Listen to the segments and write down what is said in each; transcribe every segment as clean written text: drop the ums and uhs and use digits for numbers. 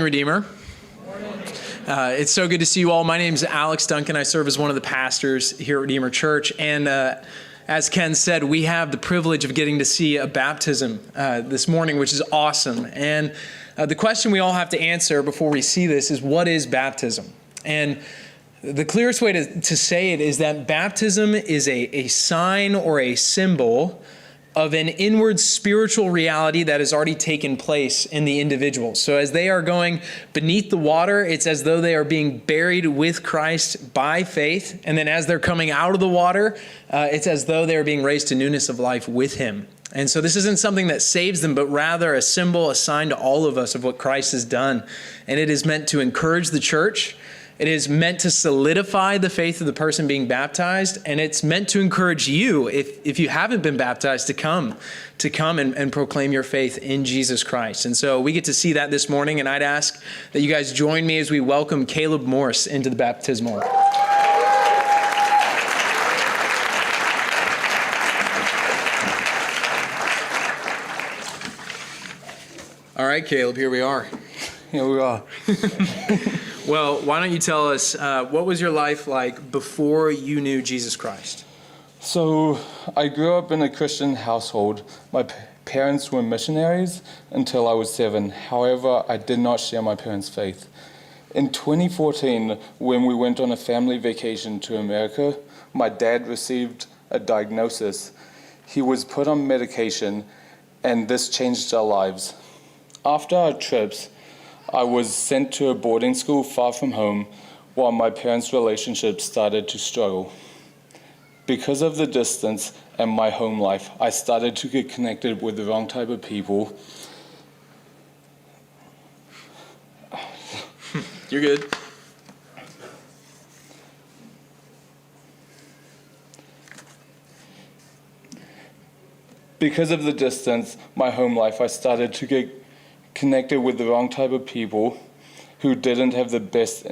Redeemer. It's so good to see you all. My name is Alex Duncan. I serve as one of the pastors here at Redeemer Church. And as Ken said, we have the privilege of getting to see a baptism this morning, which is awesome. And the question we all have to answer before we see this is, what is baptism? And the clearest way to say it is that baptism is a sign or a symbol of an inward spiritual reality that has already taken place in the individual. So as they are going beneath the water, it's as though they are being buried with Christ by faith. And then as they're coming out of the water, it's as though they are being raised to newness of life with him. And so this isn't something that saves them, but rather a symbol, a sign to all of us of what Christ has done. And it is meant to encourage the church. It is meant to solidify the faith of the person being baptized, and it's meant to encourage you, if you haven't been baptized, to come and proclaim your faith in Jesus Christ. And so we get to see that this morning, and I'd ask that you guys join me as we welcome Caleb Morse into the baptismal. All right, Caleb, here we are. Here we are. Well, why don't you tell us, what was your life like before you knew Jesus Christ? So, I grew up in a Christian household. My parents were missionaries until I was 7. However, I did not share my parents' faith. In 2014, when we went on a family vacation to America, my dad received a diagnosis. He was put on medication, and this changed our lives. After our trips, I was sent to a boarding school far from home while my parents' relationship started to struggle. Because of the distance and my home life, I started to get connected with the wrong type of people. You're good. Because of the distance, my home life, I started to get connected with the wrong type of people who didn't have the best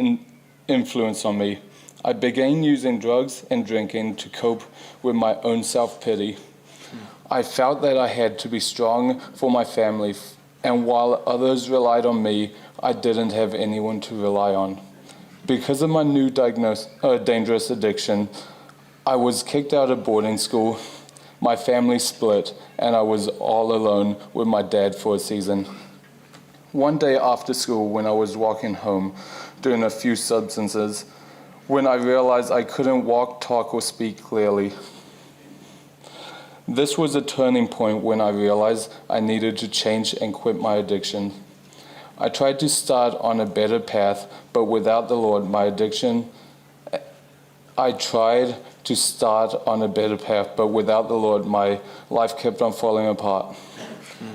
influence on me. I began using drugs and drinking to cope with my own self-pity. I felt that I had to be strong for my family, and while others relied on me, I didn't have anyone to rely on. Because of my new dangerous addiction, I was kicked out of boarding school, my family split, and I was all alone with my dad for a season. One day after school, when I was walking home, doing a few substances, when I realized I couldn't walk, talk, or speak clearly. This was a turning point when I realized I needed to change and quit my addiction. I tried to start on a better path, but without the Lord, my life kept on falling apart.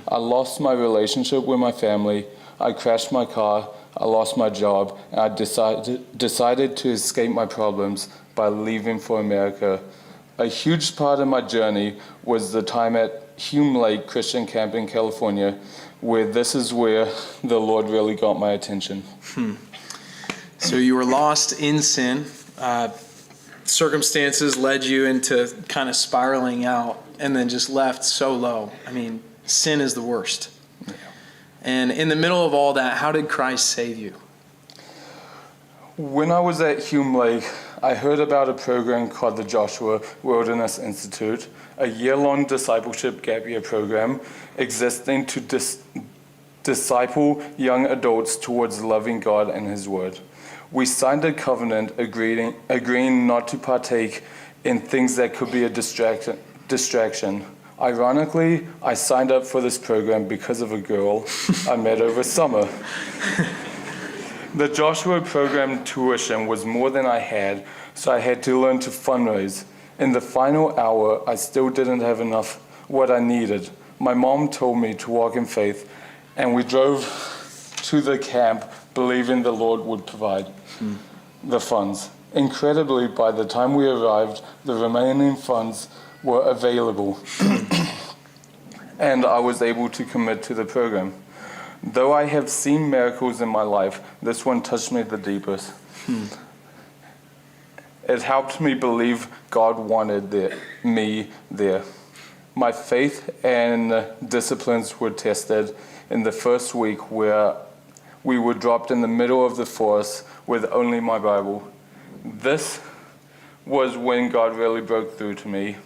I lost my relationship with my family, I crashed my car, I lost my job, and I decided to escape my problems by leaving for America. A huge part of my journey was the time at Hume Lake Christian Camp in California, where the Lord really got my attention. So you were lost in sin. Circumstances led you into kind of spiraling out and then just left so low. I mean, sin is the worst. Yeah. And in the middle of all that, how did Christ save you? When I was at Hume Lake, I heard about a program called the Joshua Wilderness Institute, a year-long discipleship gap year program existing to disciple young adults towards loving God and His Word. We signed a covenant agreeing not to partake in things that could be a distraction. Ironically, I signed up for this program because of a girl I met over summer. The Joshua program tuition was more than I had, so I had to learn to fundraise. In the final hour, I still didn't have enough what I needed. My mom told me to walk in faith, and we drove to the camp believing the Lord would provide the funds. Incredibly, by the time we arrived, the remaining funds were available, and I was able to commit to the program. Though I have seen miracles in my life, this one touched me the deepest. It helped me believe God wanted me there. My faith and disciplines were tested in the first week, where we were dropped in the middle of the forest with only my Bible. This was when God really broke through to me,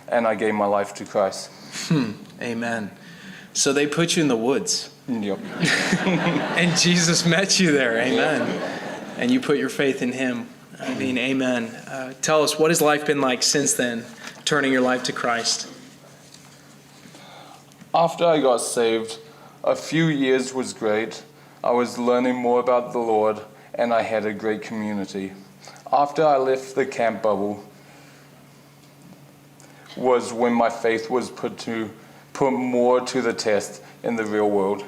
and I gave my life to Christ. Amen. So they put you in the woods, Yep. and Jesus met you there. Amen. And you put your faith in him. I mean, amen. Tell us, what has life been like since then, turning your life to Christ? After I got saved, a few years was great. I was learning more about the Lord, and I had a great community. After I left the camp bubble was when my faith was put more to the test in the real world.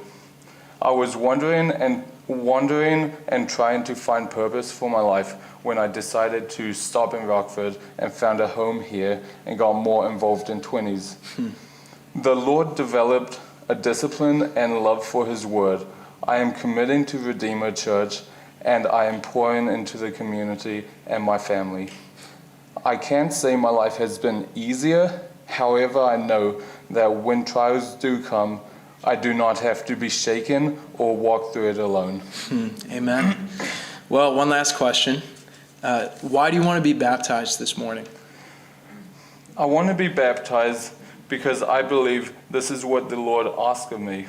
I was wandering and trying to find purpose for my life when I decided to stop in Rockford and found a home here and got more involved in 20s. The Lord developed a discipline and love for his word. I am committing to Redeemer Church, and I am pouring into the community and my family. I can't say my life has been easier. However, I know that when trials do come, I do not have to be shaken or walk through it alone. Amen. Well, one last question. Why do you want to be baptized this morning? I want to be baptized because I believe this is what the Lord asked of me.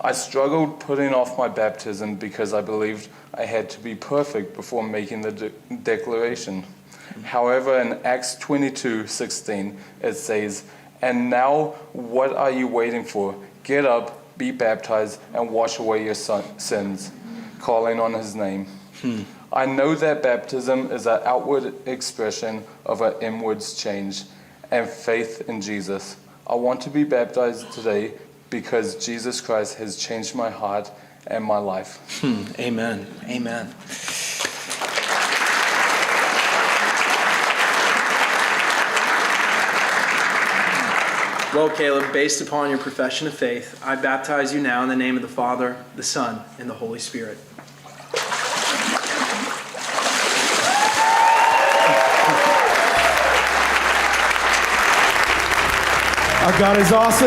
I struggled putting off my baptism because I believed I had to be perfect before making the declaration. However, in Acts 22:16, it says, "And now what are you waiting for? Get up, be baptized, and wash away your sins, calling on his name." I know that baptism is an outward expression of an inwards change and faith in Jesus. I want to be baptized today because Jesus Christ has changed my heart and my life. Amen. Amen. Well, Caleb, based upon your profession of faith, I baptize you now in the name of the Father, the Son, and the Holy Spirit. Our God is awesome.